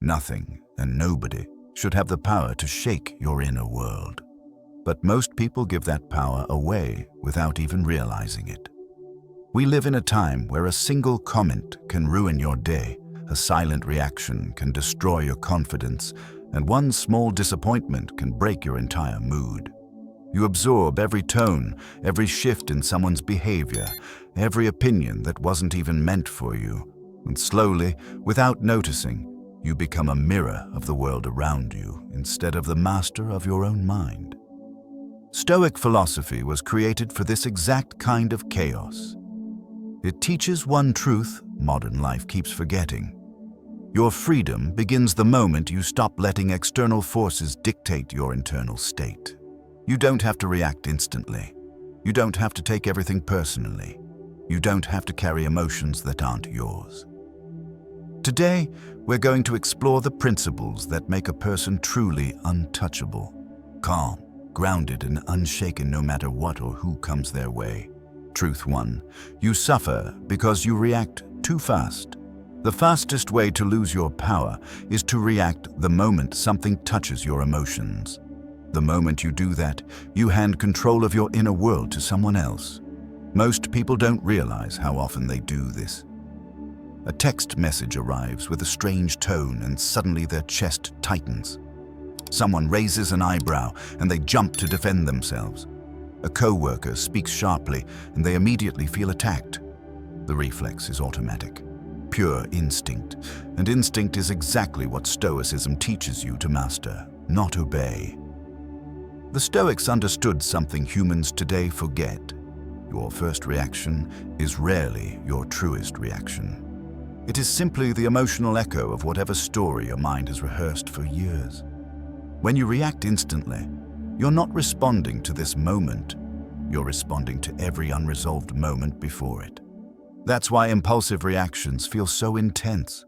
Nothing and nobody should have the power to shake your inner world. But most people give that power away without even realizing it. We live in a time where a single comment can ruin your day, a silent reaction can destroy your confidence, and one small disappointment can break your entire mood. You absorb every tone, every shift in someone's behavior, every opinion that wasn't even meant for you, and slowly, without noticing, you become a mirror of the world around you instead of the master of your own mind. Stoic philosophy was created for this exact kind of chaos. It teaches one truth modern life keeps forgetting. Your freedom begins the moment you stop letting external forces dictate your internal state. You don't have to react instantly. You don't have to take everything personally. You don't have to carry emotions that aren't yours. Today, we're going to explore the principles that make a person truly untouchable, calm, grounded, and unshaken no matter what or who comes their way. Truth 1. You suffer because you react too fast. The fastest way to lose your power is to react the moment something touches your emotions. The moment you do that, you hand control of your inner world to someone else. Most people don't realize how often they do this. A text message arrives with a strange tone and suddenly their chest tightens. Someone raises an eyebrow and they jump to defend themselves. A coworker speaks sharply and they immediately feel attacked. The reflex is automatic, pure instinct, and instinct is exactly what Stoicism teaches you to master, not obey. The Stoics understood something humans today forget. Your first reaction is rarely your truest reaction. It is simply the emotional echo of whatever story your mind has rehearsed for years. When you react instantly, you're not responding to this moment. You're responding to every unresolved moment before it. That's why impulsive reactions feel so intense.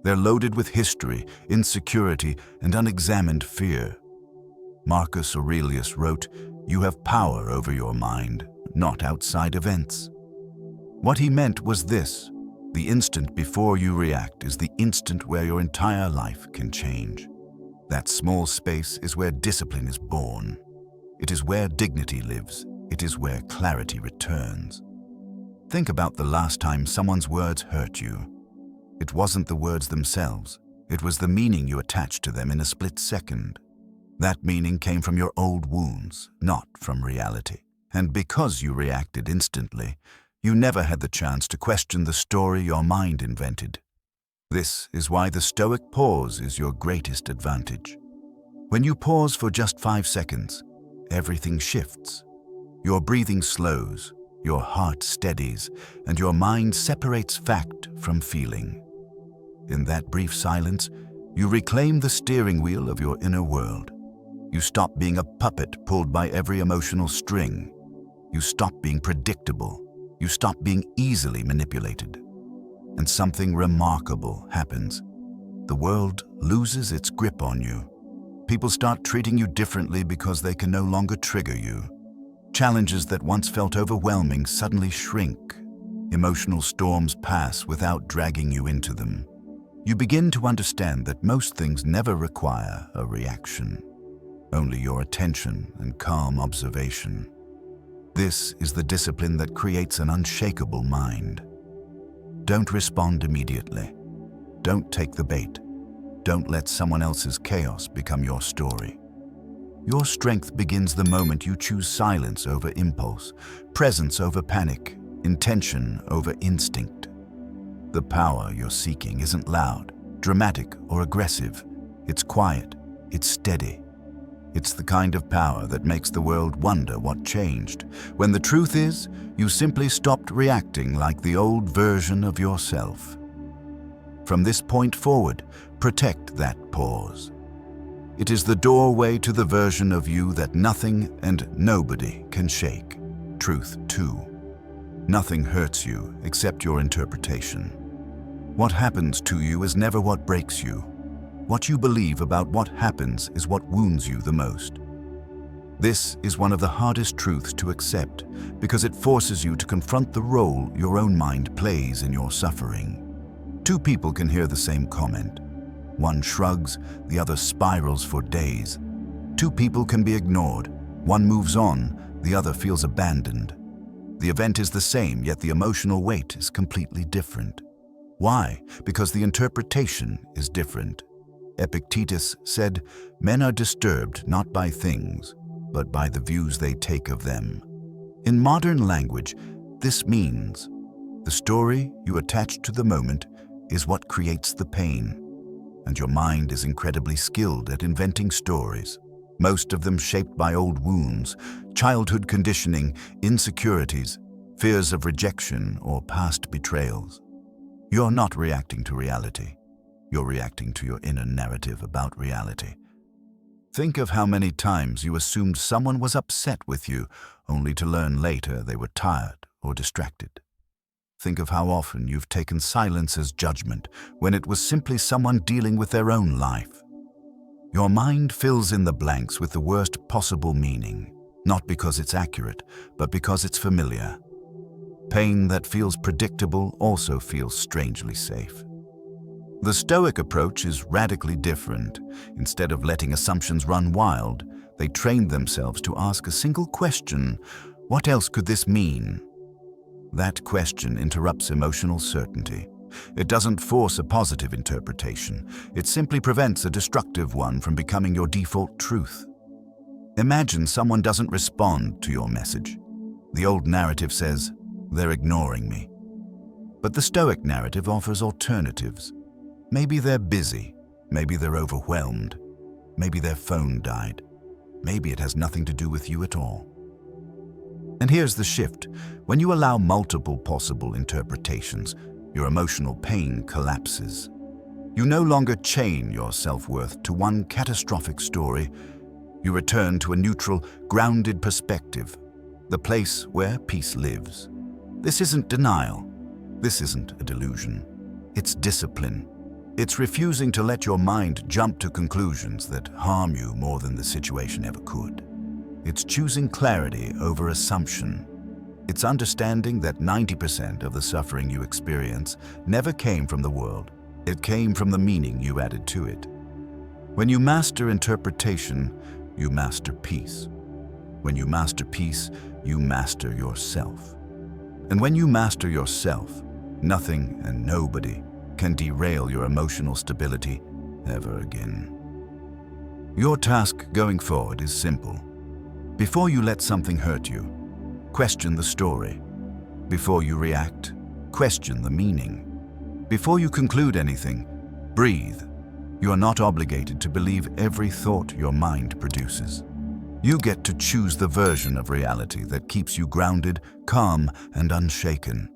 They're loaded with history, insecurity, and unexamined fear. Marcus Aurelius wrote, "You have power over your mind, not outside events." What he meant was this: the instant before you react is the instant where your entire life can change. That small space is where discipline is born. It is where dignity lives. It is where clarity returns. Think about the last time someone's words hurt you. It wasn't the words themselves. It was the meaning you attached to them in a split second. That meaning came from your old wounds, not from reality. And because you reacted instantly, you never had the chance to question the story your mind invented. This is why the Stoic pause is your greatest advantage. When you pause for just 5 seconds, everything shifts. Your breathing slows, your heart steadies, and your mind separates fact from feeling. In that brief silence, you reclaim the steering wheel of your inner world. You stop being a puppet pulled by every emotional string. You stop being predictable. You stop being easily manipulated. And something remarkable happens. The world loses its grip on you. People start treating you differently because they can no longer trigger you. Challenges that once felt overwhelming suddenly shrink. Emotional storms pass without dragging you into them. You begin to understand that most things never require a reaction, only your attention and calm observation. This is the discipline that creates an unshakable mind. Don't respond immediately. Don't take the bait. Don't let someone else's chaos become your story. Your strength begins the moment you choose silence over impulse, presence over panic, intention over instinct. The power you're seeking isn't loud, dramatic, or aggressive. It's quiet. It's steady. It's the kind of power that makes the world wonder what changed, when the truth is, you simply stopped reacting like the old version of yourself. From this point forward, protect that pause. It is the doorway to the version of you that nothing and nobody can shake. Truth 2. Nothing hurts you except your interpretation. What happens to you is never what breaks you. What you believe about what happens is what wounds you the most. This is one of the hardest truths to accept because it forces you to confront the role your own mind plays in your suffering. Two people can hear the same comment. One shrugs, the other spirals for days. Two people can be ignored. One moves on, the other feels abandoned. The event is the same, yet the emotional weight is completely different. Why? Because the interpretation is different. Epictetus said, "Men are disturbed not by things, but by the views they take of them." In modern language, this means the story you attach to the moment is what creates the pain, and your mind is incredibly skilled at inventing stories, most of them shaped by old wounds, childhood conditioning, insecurities, fears of rejection, or past betrayals. You're not reacting to reality. You're reacting to your inner narrative about reality. Think of how many times you assumed someone was upset with you, only to learn later they were tired or distracted. Think of how often you've taken silence as judgment, when it was simply someone dealing with their own life. Your mind fills in the blanks with the worst possible meaning, not because it's accurate, but because it's familiar. Pain that feels predictable also feels strangely safe. The Stoic approach is radically different. Instead of letting assumptions run wild, they trained themselves to ask a single question: what else could this mean? That question interrupts emotional certainty. It doesn't force a positive interpretation. It simply prevents a destructive one from becoming your default truth. Imagine someone doesn't respond to your message. The old narrative says, "They're ignoring me." But the Stoic narrative offers alternatives. Maybe they're busy. Maybe they're overwhelmed. Maybe their phone died. Maybe it has nothing to do with you at all. And here's the shift. When you allow multiple possible interpretations, your emotional pain collapses. You no longer chain your self-worth to one catastrophic story. You return to a neutral, grounded perspective, the place where peace lives. This isn't denial. This isn't a delusion. It's discipline. It's refusing to let your mind jump to conclusions that harm you more than the situation ever could. It's choosing clarity over assumption. It's understanding that 90% of the suffering you experience never came from the world. It came from the meaning you added to it. When you master interpretation, you master peace. When you master peace, you master yourself. And when you master yourself, nothing and nobody can derail your emotional stability ever again. Your task going forward is simple. Before you let something hurt you, question the story. Before you react, question the meaning. Before you conclude anything, breathe. You are not obligated to believe every thought your mind produces. You get to choose the version of reality that keeps you grounded, calm, and unshaken.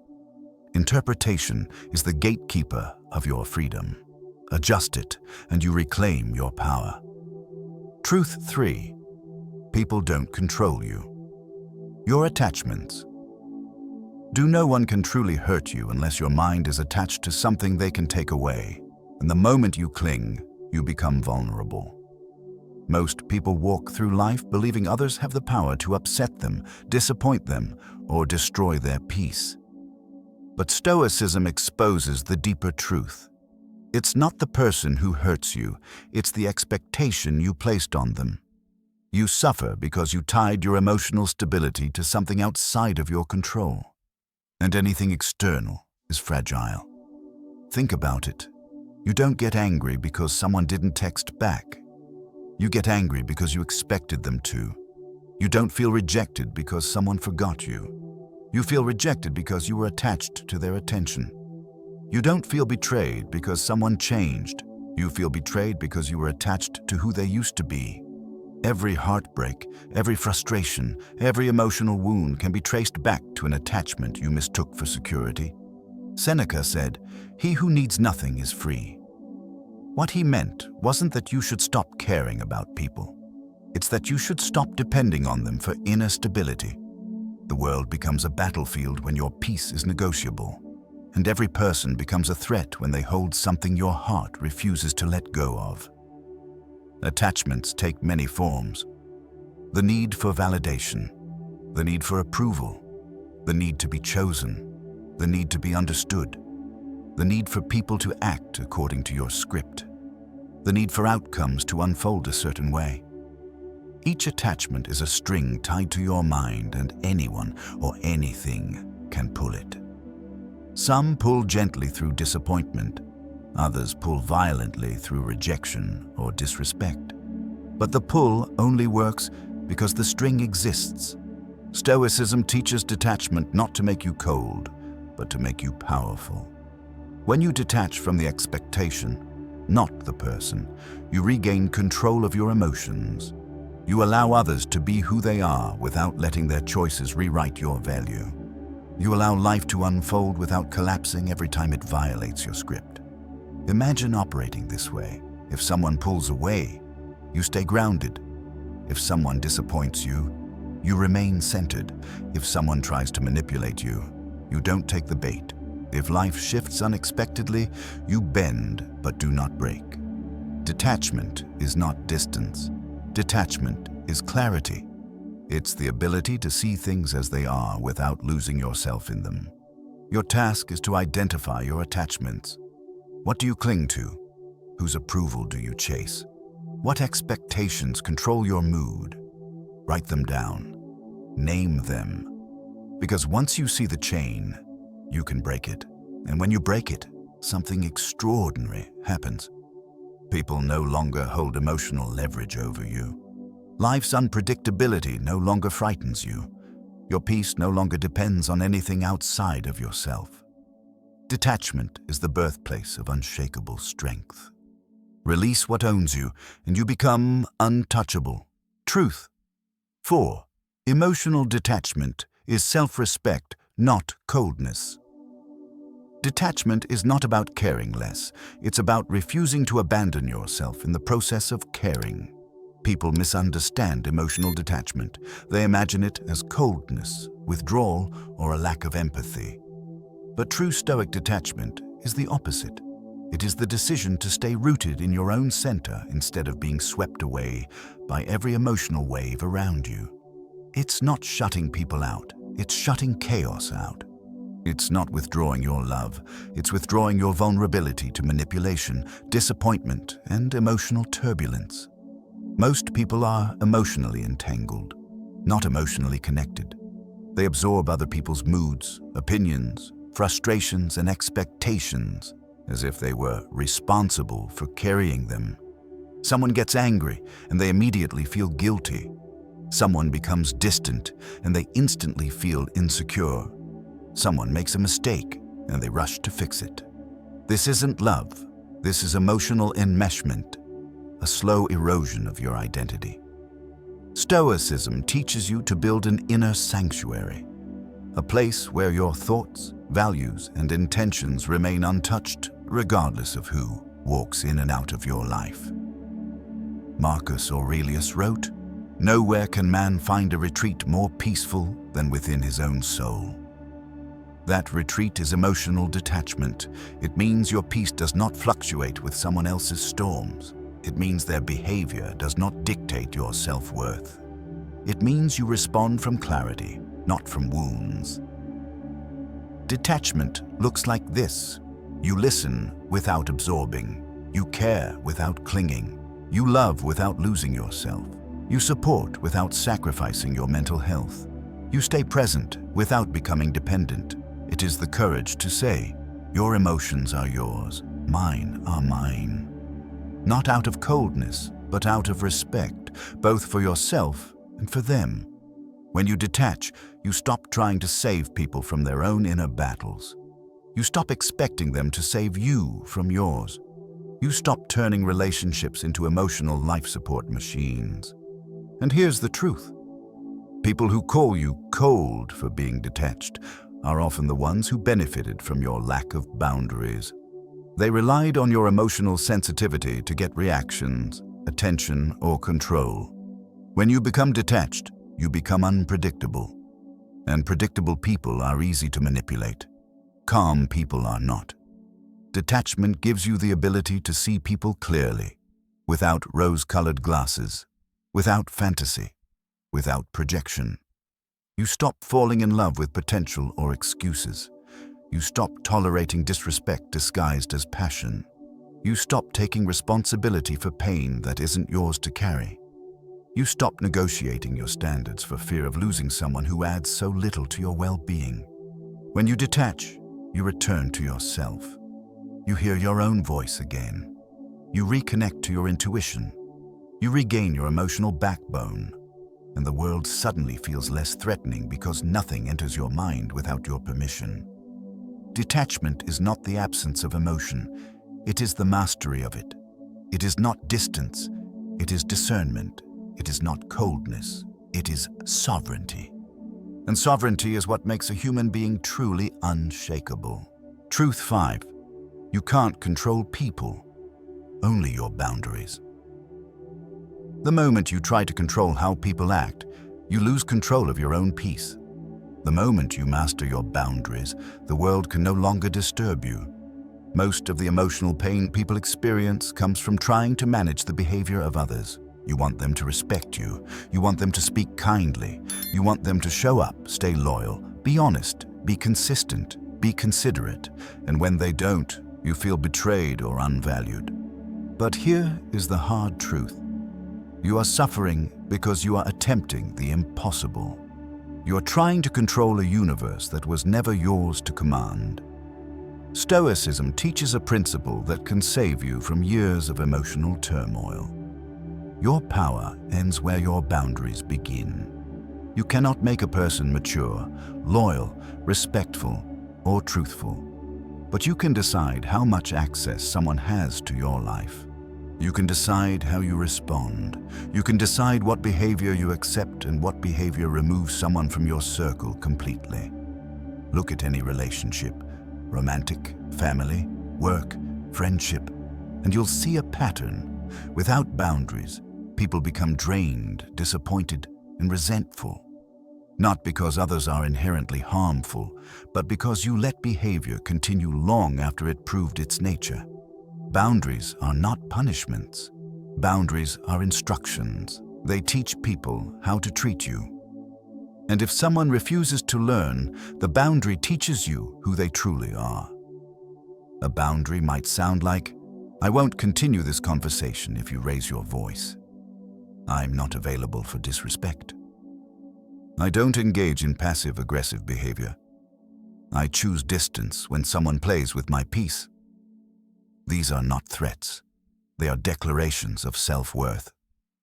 Interpretation is the gatekeeper of your freedom. Adjust it, and you reclaim your power. Truth 3. People don't control you. Your attachments. No one can truly hurt you unless your mind is attached to something they can take away. And the moment you cling, you become vulnerable. Most people walk through life believing others have the power to upset them, disappoint them, or destroy their peace. But Stoicism exposes the deeper truth. It's not the person who hurts you, it's the expectation you placed on them. You suffer because you tied your emotional stability to something outside of your control. And anything external is fragile. Think about it. You don't get angry because someone didn't text back. You get angry because you expected them to. You don't feel rejected because someone forgot you. You feel rejected because you were attached to their attention. You don't feel betrayed because someone changed. You feel betrayed because you were attached to who they used to be. Every heartbreak, every frustration, every emotional wound can be traced back to an attachment you mistook for security. Seneca said, "He who needs nothing is free." What he meant wasn't that you should stop caring about people. It's that you should stop depending on them for inner stability. The world becomes a battlefield when your peace is negotiable, and every person becomes a threat when they hold something your heart refuses to let go of. Attachments take many forms. The need for validation, the need for approval, the need to be chosen, the need to be understood, the need for people to act according to your script. the need for outcomes to unfold a certain way. Each attachment is a string tied to your mind, and anyone or anything can pull it. Some pull gently through disappointment, others pull violently through rejection or disrespect. But the pull only works because the string exists. Stoicism teaches detachment not to make you cold, but to make you powerful. When you detach from the expectation, not the person, you regain control of your emotions. You allow others to be who they are without letting their choices rewrite your value. You allow life to unfold without collapsing every time it violates your script. Imagine operating this way. If someone pulls away, you stay grounded. If someone disappoints you, you remain centered. If someone tries to manipulate you, you don't take the bait. If life shifts unexpectedly, you bend but do not break. Detachment is not distance. Detachment is clarity. It's the ability to see things as they are without losing yourself in them. Your task is to identify your attachments. What do you cling to? Whose approval do you chase? What expectations control your mood? Write them down. Name them. Because once you see the chain, you can break it. And when you break it, something extraordinary happens. People no longer hold emotional leverage over you. Life's unpredictability no longer frightens you. Your peace no longer depends on anything outside of yourself. Detachment is the birthplace of unshakable strength. Release what owns you, and you become untouchable. Truth. 4. Emotional detachment is self-respect, not coldness. Detachment is not about caring less. It's about refusing to abandon yourself in the process of caring. People misunderstand emotional detachment. They imagine it as coldness, withdrawal, or a lack of empathy. But true Stoic detachment is the opposite. It is the decision to stay rooted in your own center instead of being swept away by every emotional wave around you. It's not shutting people out, it's shutting chaos out. It's not withdrawing your love, it's withdrawing your vulnerability to manipulation, disappointment, and emotional turbulence. Most people are emotionally entangled, not emotionally connected. They absorb other people's moods, opinions, frustrations, and expectations as if they were responsible for carrying them. Someone gets angry and they immediately feel guilty. Someone becomes distant and they instantly feel insecure. Someone makes a mistake and they rush to fix it. This isn't love. This is emotional enmeshment, a slow erosion of your identity. Stoicism teaches you to build an inner sanctuary, a place where your thoughts, values, and intentions remain untouched regardless of who walks in and out of your life. Marcus Aurelius wrote, "Nowhere can man find a retreat more peaceful than within his own soul." That retreat is emotional detachment. It means your peace does not fluctuate with someone else's storms. It means their behavior does not dictate your self-worth. It means you respond from clarity, not from wounds. Detachment looks like this. You listen without absorbing. You care without clinging. You love without losing yourself. You support without sacrificing your mental health. You stay present without becoming dependent. It is the courage to say, your emotions are yours, mine are mine. Not out of coldness, but out of respect, both for yourself and for them. When you detach, you stop trying to save people from their own inner battles. You stop expecting them to save you from yours. You stop turning relationships into emotional life support machines. And here's the truth. People who call you cold for being detached are often the ones who benefited from your lack of boundaries. They relied on your emotional sensitivity to get reactions, attention, or control. When you become detached, you become unpredictable. And predictable people are easy to manipulate. Calm people are not. Detachment gives you the ability to see people clearly, without rose-colored glasses, without fantasy, without projection. You stop falling in love with potential or excuses. You stop tolerating disrespect disguised as passion. You stop taking responsibility for pain that isn't yours to carry. You stop negotiating your standards for fear of losing someone who adds so little to your well-being. When you detach, you return to yourself. You hear your own voice again. You reconnect to your intuition. You regain your emotional backbone. And the world suddenly feels less threatening because nothing enters your mind without your permission. Detachment is not the absence of emotion. It is the mastery of it. It is not distance. It is discernment. It is not coldness. It is sovereignty. And sovereignty is what makes a human being truly unshakable. Truth 5. You can't control people, only your boundaries. The moment you try to control how people act, you lose control of your own peace. The moment you master your boundaries, the world can no longer disturb you. Most of the emotional pain people experience comes from trying to manage the behavior of others. You want them to respect you. You want them to speak kindly. You want them to show up, stay loyal, be honest, be consistent, be considerate. And when they don't, you feel betrayed or unvalued. But here is the hard truth. You are suffering because you are attempting the impossible. You are trying to control a universe that was never yours to command. Stoicism teaches a principle that can save you from years of emotional turmoil. Your power ends where your boundaries begin. You cannot make a person mature, loyal, respectful, or truthful. But you can decide how much access someone has to your life. You can decide how you respond. You can decide what behavior you accept and what behavior removes someone from your circle completely. Look at any relationship, romantic, family, work, friendship, and you'll see a pattern. Without boundaries, people become drained, disappointed, and resentful. Not because others are inherently harmful, but because you let behavior continue long after it proved its nature. Boundaries are not punishments. Boundaries are instructions. They teach people how to treat you. And if someone refuses to learn, the boundary teaches you who they truly are. A boundary might sound like, "I won't continue this conversation if you raise your voice. I'm not available for disrespect. I don't engage in passive-aggressive behavior. I choose distance when someone plays with my peace." These are not threats. They are declarations of self-worth.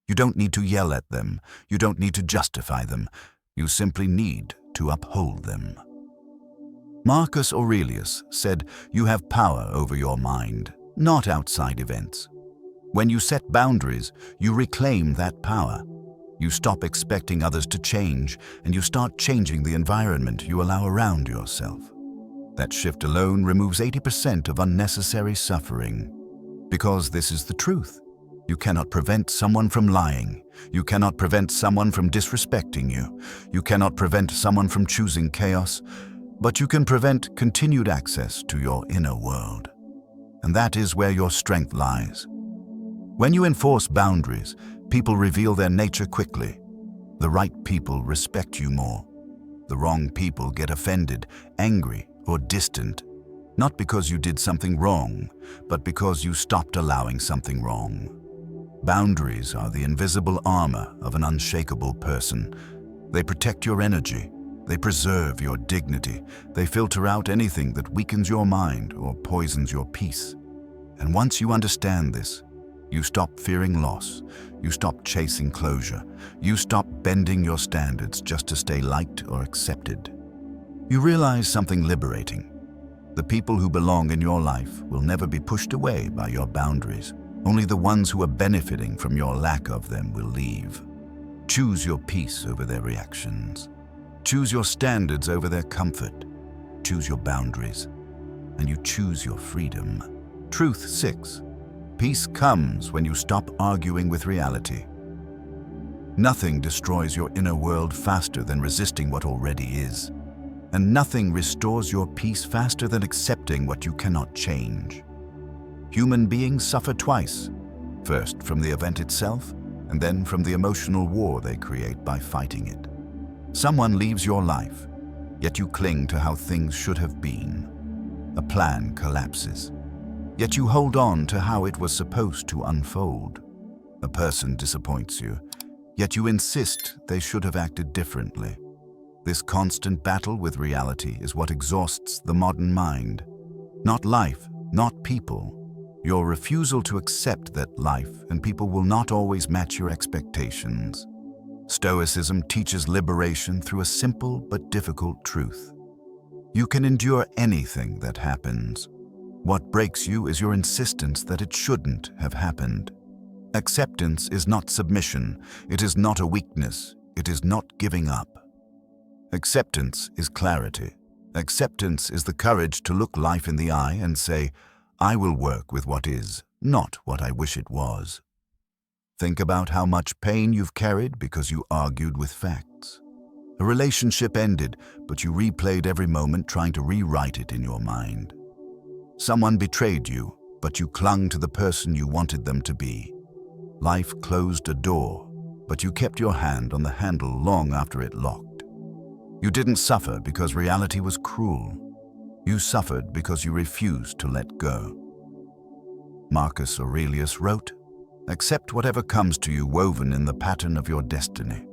You don't need to yell at them. You don't need to justify them. You simply need to uphold them. Marcus Aurelius said, "You have power over your mind, not outside events." When you set boundaries, you reclaim that power. You stop expecting others to change, and you start changing the environment you allow around yourself. That shift alone removes 80% of unnecessary suffering. Because this is the truth. You cannot prevent someone from lying. You cannot prevent someone from disrespecting you. You cannot prevent someone from choosing chaos, but you can prevent continued access to your inner world. And that is where your strength lies. When you enforce boundaries, people reveal their nature quickly. The right people respect you more. The wrong people get offended, angry, or distant, not because you did something wrong, but because you stopped allowing something wrong. Boundaries are the invisible armor of an unshakable person. They protect your energy. They preserve your dignity. They filter out anything that weakens your mind or poisons your peace. And once you understand this, you stop fearing loss. You stop chasing closure. You stop bending your standards just to stay liked or accepted. You realize something liberating. The people who belong in your life will never be pushed away by your boundaries. Only the ones who are benefiting from your lack of them will leave. Choose your peace over their reactions. Choose your standards over their comfort. Choose your boundaries, and you choose your freedom. Truth 6. Peace comes when you stop arguing with reality. Nothing destroys your inner world faster than resisting what already is. And nothing restores your peace faster than accepting what you cannot change. Human beings suffer twice, first from the event itself, and then from the emotional war they create by fighting it. Someone leaves your life, yet you cling to how things should have been. A plan collapses. Yet you hold on to how it was supposed to unfold. A person disappoints you, yet you insist they should have acted differently. This constant battle with reality is what exhausts the modern mind. Not life, not people. Your refusal to accept that life and people will not always match your expectations. Stoicism teaches liberation through a simple but difficult truth. You can endure anything that happens. What breaks you is your insistence that it shouldn't have happened. Acceptance is not submission. It is not a weakness. It is not giving up. Acceptance is clarity. Acceptance is the courage to look life in the eye and say, I will work with what is, not what I wish it was. Think about how much pain you've carried because you argued with facts. A relationship ended, but you replayed every moment trying to rewrite it in your mind. Someone betrayed you, but you clung to the person you wanted them to be. Life closed a door, but you kept your hand on the handle long after it locked. You didn't suffer because reality was cruel. You suffered because you refused to let go. Marcus Aurelius wrote, "Accept whatever comes to you woven in the pattern of your destiny."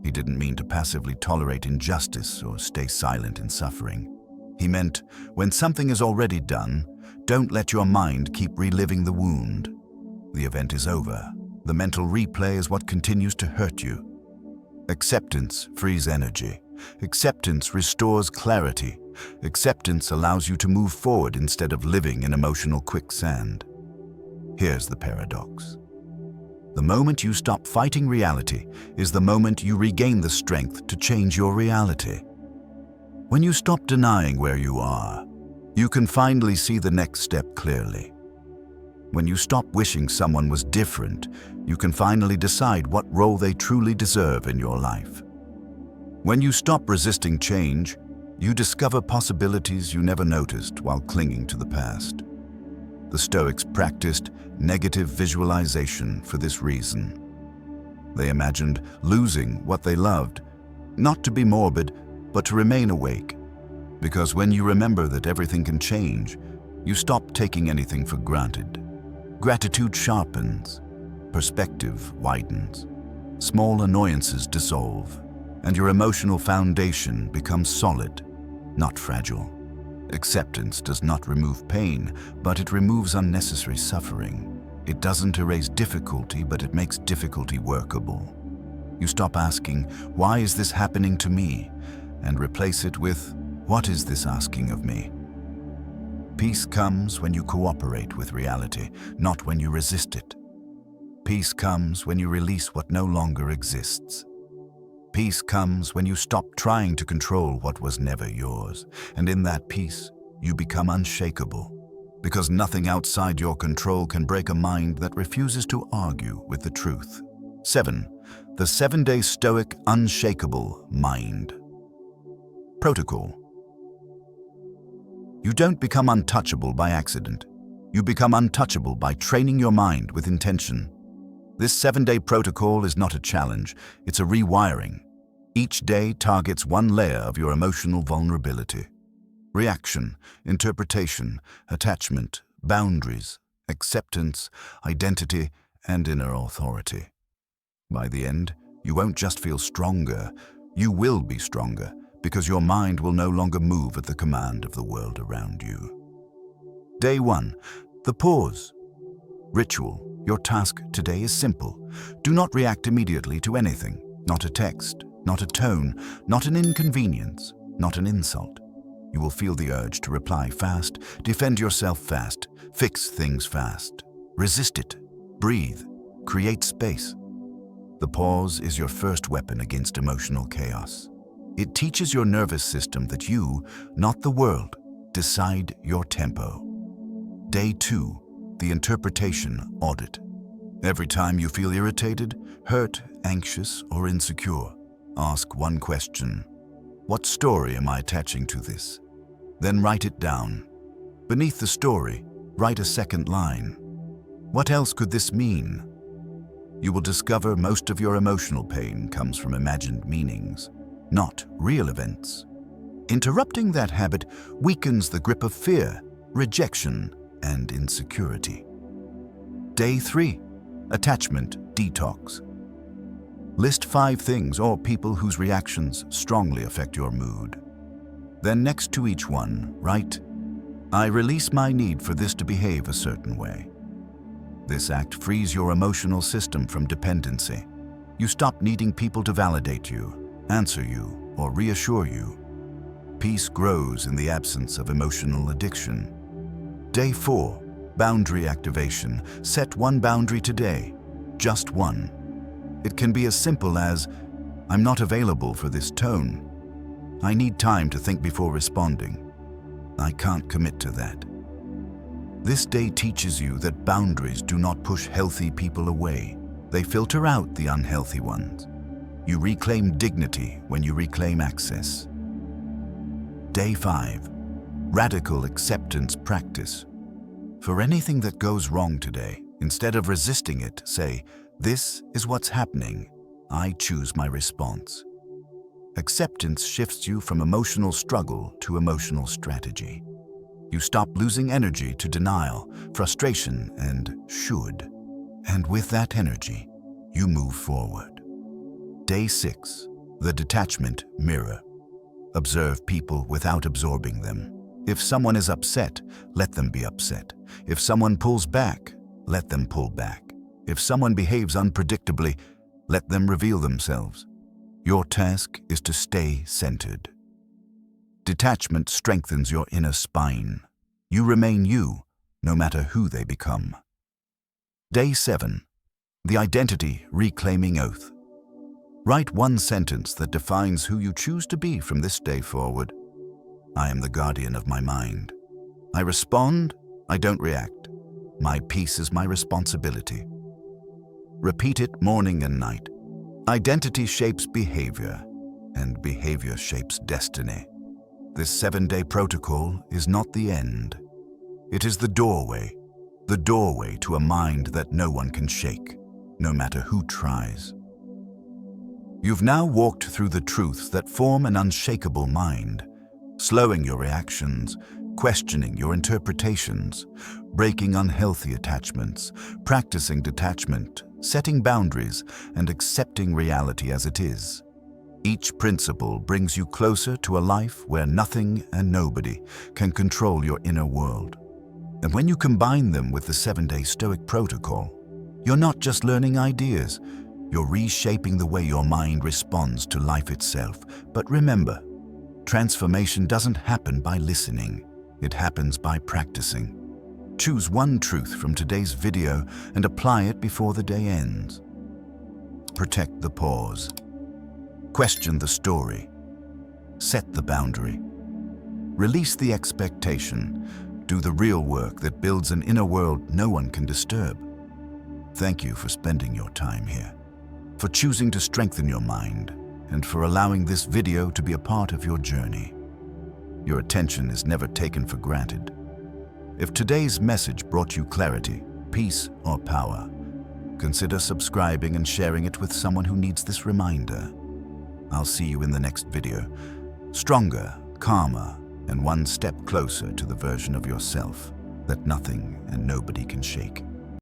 He didn't mean to passively tolerate injustice or stay silent in suffering. He meant, when something is already done, don't let your mind keep reliving the wound. The event is over. The mental replay is what continues to hurt you. Acceptance frees energy. Acceptance restores clarity. Acceptance allows you to move forward instead of living in emotional quicksand. Here's the paradox. The moment you stop fighting reality is the moment you regain the strength to change your reality. When you stop denying where you are, you can finally see the next step clearly. When you stop wishing someone was different, you can finally decide what role they truly deserve in your life. When you stop resisting change, you discover possibilities you never noticed while clinging to the past. The Stoics practiced negative visualization for this reason. They imagined losing what they loved, not to be morbid, but to remain awake. Because when you remember that everything can change, you stop taking anything for granted. Gratitude sharpens, perspective widens, small annoyances dissolve, and your emotional foundation becomes solid, not fragile. Acceptance does not remove pain, but it removes unnecessary suffering. It doesn't erase difficulty, but it makes difficulty workable. You stop asking, "Why is this happening to me?" and replace it with, "What is this asking of me?" Peace comes when you cooperate with reality, not when you resist it. Peace comes when you release what no longer exists. Peace comes when you stop trying to control what was never yours, and in that peace, you become unshakable. Because nothing outside your control can break a mind that refuses to argue with the truth. 7. The 7-day Stoic Unshakable Mind. Protocol. You don't become untouchable by accident. You become untouchable by training your mind with intention. This 7-day protocol is not a challenge, it's a rewiring. Each day targets one layer of your emotional vulnerability. Reaction, interpretation, attachment, boundaries, acceptance, identity, and inner authority. By the end, you won't just feel stronger, you will be stronger, because your mind will no longer move at the command of the world around you. Day 1. The pause. Ritual. Your task today is simple. Do not react immediately to anything. Not a text, not a tone, not an inconvenience, not an insult. You will feel the urge to reply fast, defend yourself fast, fix things fast. Resist it. Breathe. Create space. The pause is your first weapon against emotional chaos. It teaches your nervous system that you, not the world, decide your tempo. Day 2. The interpretation audit. Every time you feel irritated, hurt, anxious, or insecure, ask one question. What story am I attaching to this? Then write it down. Beneath the story, write a second line. What else could this mean? You will discover most of your emotional pain comes from imagined meanings, not real events. Interrupting that habit weakens the grip of fear, rejection, and insecurity. Day 3. Attachment Detox. List 5 things or people whose reactions strongly affect your mood. Then next to each one, write, "I release my need for this to behave a certain way." This act frees your emotional system from dependency. You stop needing people to validate you, answer you, or reassure you. Peace grows in the absence of emotional addiction. Day 4. Boundary activation. Set one boundary today, just one. It can be as simple as, "I'm not available for this tone. I need time to think before responding. I can't commit to that." This day teaches you that boundaries do not push healthy people away. They filter out the unhealthy ones. You reclaim dignity when you reclaim access. Day 5. Radical acceptance practice. For anything that goes wrong today, instead of resisting it, say, "This is what's happening. I choose my response." Acceptance shifts you from emotional struggle to emotional strategy. You stop losing energy to denial, frustration, and should. And with that energy, you move forward. Day 6. The detachment mirror. Observe people without absorbing them. If someone is upset, let them be upset. If someone pulls back, let them pull back. If someone behaves unpredictably, let them reveal themselves. Your task is to stay centered. Detachment strengthens your inner spine. You remain you, no matter who they become. Day 7. The identity reclaiming oath. Write one sentence that defines who you choose to be from this day forward. I am the guardian of my mind. I respond, I don't react. My peace is my responsibility. Repeat it morning and night. Identity shapes behavior, and behavior shapes destiny. This 7-day protocol is not the end. It is the doorway to a mind that no one can shake, no matter who tries. You've now walked through the truths that form an unshakable mind, slowing your reactions, questioning your interpretations, breaking unhealthy attachments, practicing detachment, setting boundaries, and accepting reality as it is. Each principle brings you closer to a life where nothing and nobody can control your inner world. And when you combine them with the 7-day Stoic protocol, you're not just learning ideas, you're reshaping the way your mind responds to life itself. But remember, transformation doesn't happen by listening, it happens by practicing. Choose one truth from today's video and apply it before the day ends. Protect the pause. Question the story. Set the boundary. Release the expectation. Do the real work that builds an inner world no one can disturb. Thank you for spending your time here, for choosing to strengthen your mind, and for allowing this video to be a part of your journey. Your attention is never taken for granted. If today's message brought you clarity, peace, or power, consider subscribing and sharing it with someone who needs this reminder. I'll see you in the next video, stronger, calmer, and one step closer to the version of yourself that nothing and nobody can shake.